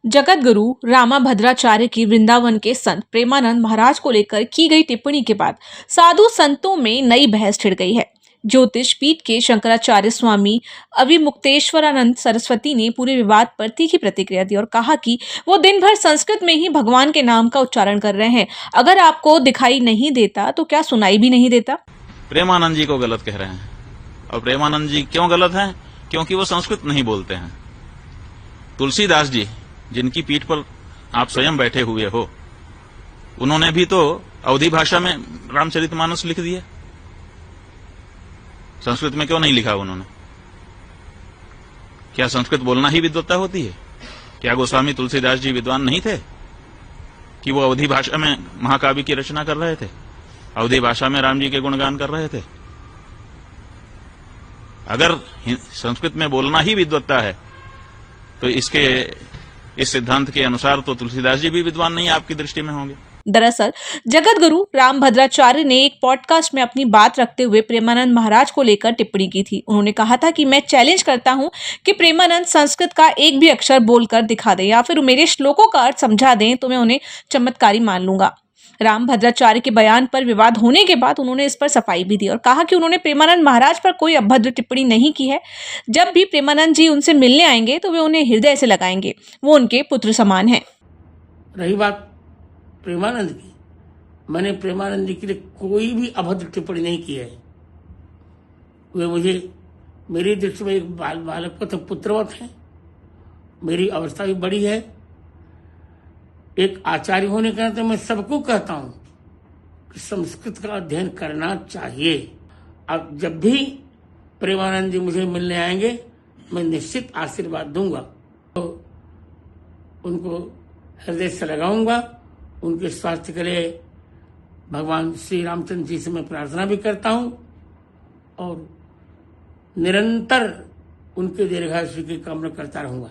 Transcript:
जगत गुरु रामाभद्राचार्य की वृंदावन के संत प्रेमानंद महाराज को लेकर की गई टिप्पणी के बाद साधु संतों में नई बहस छिड़ गई है। ज्योतिष पीठ के शंकराचार्य स्वामी अविमुक्तेश्वरानंद सरस्वती ने पूरे विवाद पर तीखी प्रतिक्रिया दी और कहा कि वो दिन भर संस्कृत में ही भगवान के नाम का उच्चारण कर रहे हैं। अगर आपको दिखाई नहीं देता तो क्या सुनाई भी नहीं देता? प्रेमानंद जी को गलत कह रहे हैं। और प्रेमानंद जी क्यों गलत हैं? क्योंकि वो संस्कृत नहीं बोलते हैं। तुलसीदास जी, जिनकी पीठ पर आप स्वयं बैठे हुए हो, उन्होंने भी तो अवधी भाषा में रामचरितमानस लिख दिया। संस्कृत में क्यों नहीं लिखा उन्होंने? क्या संस्कृत बोलना ही विद्वत्ता होती है? क्या गोस्वामी तुलसीदास जी विद्वान नहीं थे कि वो अवधी भाषा में महाकाव्य की रचना कर रहे थे, अवधी भाषा में राम जी के गुणगान कर रहे थे? अगर संस्कृत में बोलना ही विद्वत्ता है तो इस सिद्धांत के अनुसार तो तुलसीदास जी भी विद्वान नहीं आपकी दृष्टि में होंगे। दरअसल जगत गुरु रामभद्राचार्य ने एक पॉडकास्ट में अपनी बात रखते हुए प्रेमानंद महाराज को लेकर टिप्पणी की थी। उन्होंने कहा था कि मैं चैलेंज करता हूं कि प्रेमानंद संस्कृत का एक भी अक्षर बोलकर दिखा दें या फिर मेरे श्लोकों का अर्थ समझा दें तो मैं उन्हें चमत्कारी मान लूंगा। रामभद्राचार्य के बयान पर विवाद होने के बाद उन्होंने इस पर सफाई भी दी और कहा कि उन्होंने प्रेमानंद महाराज पर कोई अभद्र टिप्पणी नहीं की है। जब भी प्रेमानंद जी उनसे मिलने आएंगे तो वे उन्हें हृदय से लगाएंगे। वो उनके पुत्र समान हैं। रही बात प्रेमानंद की, मैंने प्रेमानंद जी के लिए कोई भी अभद्र टिप्पणी नहीं की है। वे मुझे मेरी दृष्टि में एक बालक तो पुत्रवत है। मेरी अवस्था भी बड़ी है। एक आचार्य होने के नाते मैं सबको कहता हूं कि संस्कृत का अध्ययन करना चाहिए। अब जब भी प्रेमानंद जी मुझे मिलने आएंगे मैं निश्चित आशीर्वाद दूंगा, तो उनको हृदय से लगाऊंगा। उनके स्वास्थ्य के लिए भगवान श्री रामचंद्र जी से मैं प्रार्थना भी करता हूं और निरंतर उनके दीर्घायु की कामना करता रहूंगा।